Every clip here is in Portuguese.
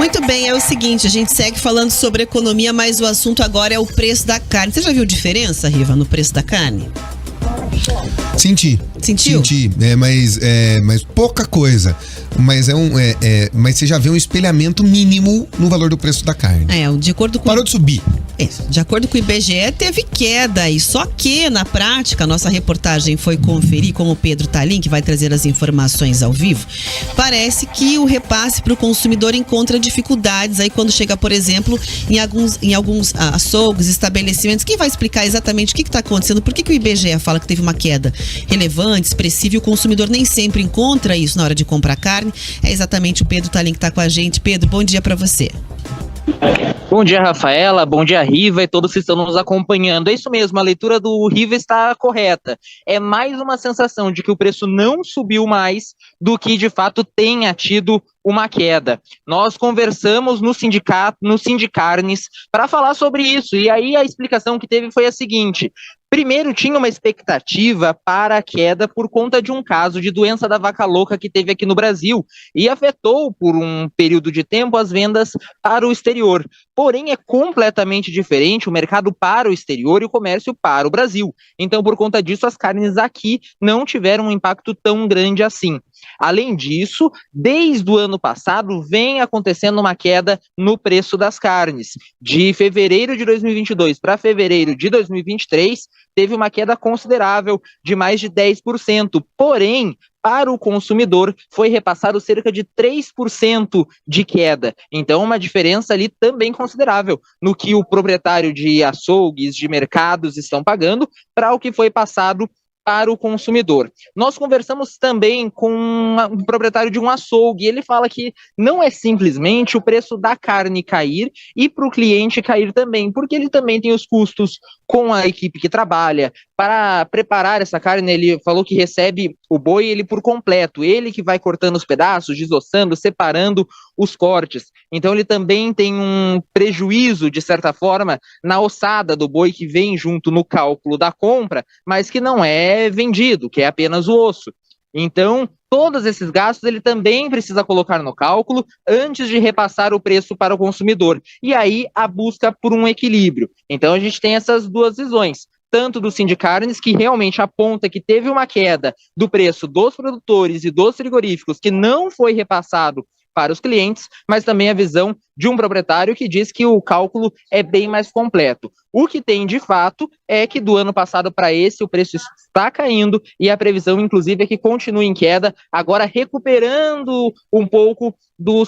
Muito bem, é o seguinte, a gente segue falando sobre economia, mas o assunto agora é o preço da carne. Você já viu diferença, Riva, no preço da carne? Sentiu? Senti, mas pouca coisa. Mas você já vê um espelhamento mínimo no valor do preço da carne. De acordo com... Parou de subir. De acordo com o IBGE, teve queda aí. Só que, na prática, a nossa reportagem foi conferir com o Pedro Talim, que vai trazer as informações ao vivo. Parece que o repasse para o consumidor encontra dificuldades aí quando chega, por exemplo, em alguns açougues, estabelecimentos. Quem vai explicar exatamente o que está acontecendo? Por que o IBGE fala que teve uma queda relevante, expressiva, e o consumidor nem sempre encontra isso na hora de comprar carne? É exatamente o Pedro Talim que está com a gente. Pedro, bom dia para você. Bom dia, Rafaela, bom dia, Riva, e todos que estão nos acompanhando. É isso mesmo, a leitura do Riva está correta. É mais uma sensação de que o preço não subiu mais do que de fato tenha tido uma queda. Nós conversamos no Sindicarnes para falar sobre isso, e aí a explicação que teve foi a seguinte: primeiro, tinha uma expectativa para a queda por conta de um caso de doença da vaca louca que teve aqui no Brasil e afetou por um período de tempo as vendas para o exterior. Porém, é completamente diferente o mercado para o exterior e o comércio para o Brasil. Então, por conta disso, as carnes aqui não tiveram um impacto tão grande assim. Além disso, desde o ano passado, vem acontecendo uma queda no preço das carnes. De fevereiro de 2022 para fevereiro de 2023, teve uma queda considerável de mais de 10%. Porém, para o consumidor, foi repassado cerca de 3% de queda. Então, uma diferença ali também considerável no que o proprietário de açougues, de mercados estão pagando para o que foi passado para o consumidor. Nós conversamos também com um proprietário de um açougue, e ele fala que não é simplesmente o preço da carne cair e para o cliente cair também, porque ele também tem os custos com a equipe que trabalha para preparar essa carne. Ele falou que recebe o boi ele por completo, ele que vai cortando os pedaços, desossando, separando os cortes. Então ele também tem um prejuízo, de certa forma, na ossada do boi que vem junto no cálculo da compra, mas que não é vendido, que é apenas o osso. Então, todos esses gastos ele também precisa colocar no cálculo antes de repassar o preço para o consumidor. E aí, a busca por um equilíbrio. Então, a gente tem essas duas visões, tanto do Sindicarnes, que realmente aponta que teve uma queda do preço dos produtores e dos frigoríficos que não foi repassado para os clientes, mas também a visão de um proprietário que diz que o cálculo é bem mais completo. O que tem de fato é que do ano passado para esse o preço está caindo e a previsão inclusive é que continue em queda, agora recuperando um pouco do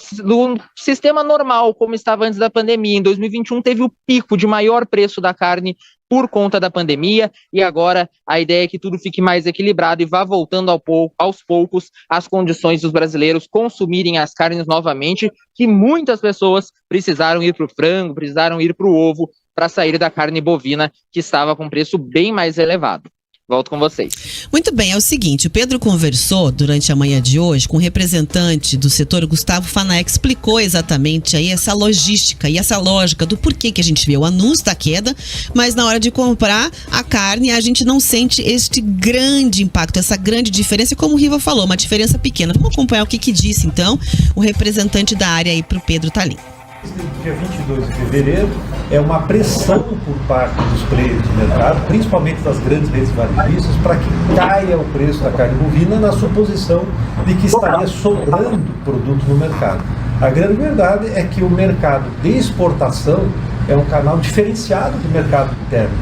sistema normal como estava antes da pandemia. Em 2021 teve o pico de maior preço da carne por conta da pandemia, e agora a ideia é que tudo fique mais equilibrado e vá voltando aos poucos as condições dos brasileiros consumirem as carnes novamente, que muitas pessoas precisaram ir para o frango, precisaram ir para o ovo para sair da carne bovina, que estava com preço bem mais elevado. Volto com vocês. Muito bem, é o seguinte, o Pedro conversou durante a manhã de hoje com o representante do setor, Gustavo Fanaé, que explicou exatamente aí essa logística e essa lógica do porquê que a gente vê o anúncio da queda, mas na hora de comprar a carne a gente não sente este grande impacto, essa grande diferença, como o Riva falou, uma diferença pequena. Vamos acompanhar o que disse então o representante da área aí para o Pedro Talim. Dia 22 de fevereiro é uma pressão por parte dos players do mercado, principalmente das grandes redes varejistas, para que caia o preço da carne bovina na suposição de que estaria sobrando produto no mercado. A grande verdade é que o mercado de exportação é um canal diferenciado do mercado interno.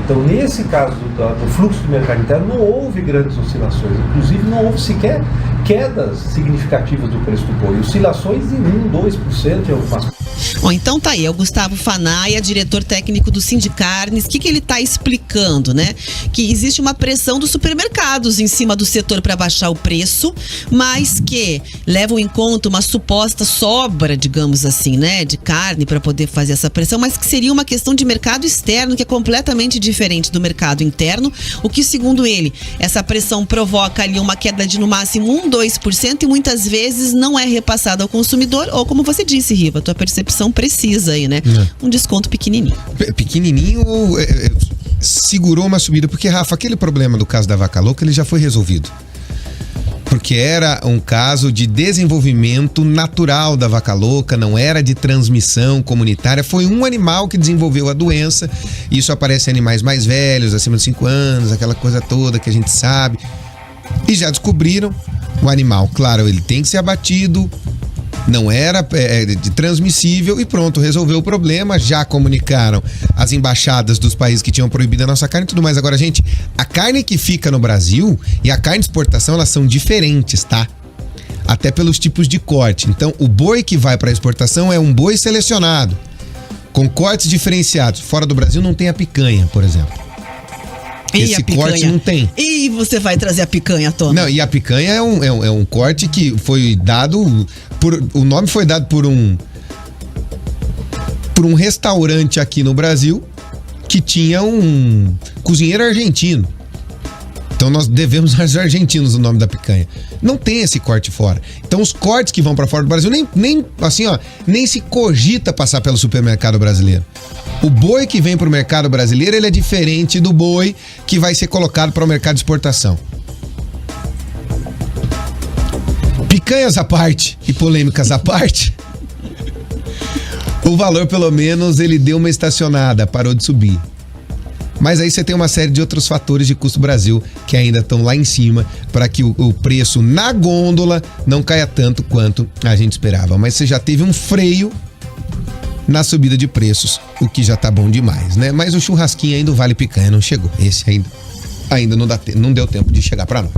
Então, nesse caso do fluxo do mercado interno, não houve grandes oscilações, inclusive não houve sequer quedas significativas do preço do boi, oscilações de 1%, 2% em algumas. Bom, então tá aí, é o Gustavo Fanaé, diretor técnico do Sindicarnes. O que ele está explicando, né? Que existe uma pressão dos supermercados em cima do setor para baixar o preço, mas que levam em conta uma suposta sobra, digamos assim, né, de carne para poder fazer essa pressão, mas que seria uma questão de mercado externo, que é completamente diferente do mercado interno, o que, segundo ele, essa pressão provoca ali uma queda de no máximo 1-2% e muitas vezes não é repassada ao consumidor, ou como você disse, Riva, tua percepção precisa aí, né? Um desconto pequenininho. Pequenininho segurou uma subida, porque, Rafa, aquele problema do caso da vaca louca, ele já foi resolvido. Porque era um caso de desenvolvimento natural da vaca louca, não era de transmissão comunitária. Foi um animal que desenvolveu a doença. Isso aparece em animais mais velhos, acima de 5 anos, aquela coisa toda que a gente sabe. E já descobriram o animal. Claro, ele tem que ser abatido, não era de transmissível e pronto, resolveu o problema. Já comunicaram as embaixadas dos países que tinham proibido a nossa carne e tudo mais. Agora, gente, a carne que fica no Brasil e a carne de exportação, elas são diferentes, tá? Até pelos tipos de corte. Então, o boi que vai para exportação é um boi selecionado, com cortes diferenciados. Fora do Brasil não tem a picanha, por exemplo. Esse corte não tem. E você vai trazer a picanha à tona? Não, e a picanha é um corte que foi dado o nome foi dado por um restaurante aqui no Brasil que tinha um cozinheiro argentino. Então nós devemos aos argentinos o nome da picanha. Não tem esse corte fora. Então os cortes que vão para fora do Brasil nem se cogita passar pelo supermercado brasileiro. O boi que vem para o mercado brasileiro, ele é diferente do boi que vai ser colocado para o mercado de exportação. Picanhas à parte e polêmicas à parte, o valor, pelo menos, ele deu uma estacionada, parou de subir. Mas aí você tem uma série de outros fatores de custo Brasil que ainda estão lá em cima para que o preço na gôndola não caia tanto quanto a gente esperava. Mas você já teve um freio na subida de preços, o que já tá bom demais, né? Mas o churrasquinho ainda, o Vale Picanha não chegou. Esse ainda não deu tempo de chegar para nós.